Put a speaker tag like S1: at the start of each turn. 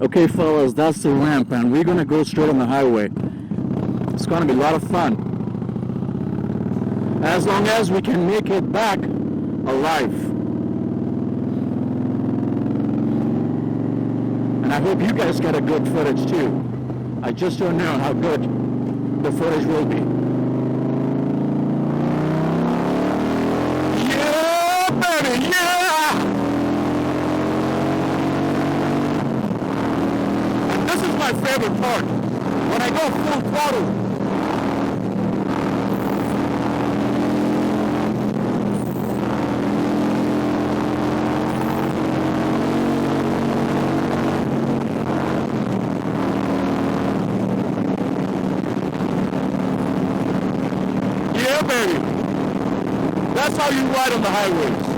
S1: Okay, fellas, that's the ramp, and we're gonna go straight on the highway. It's gonna be a lot of fun. As long as we can make it back alive. And I hope you guys get a good footage too. I just don't know how good the footage will be. Yeah, baby, yeah! And this is my favorite part. When I go full throttle. Yeah, baby. That's how you ride on the highways.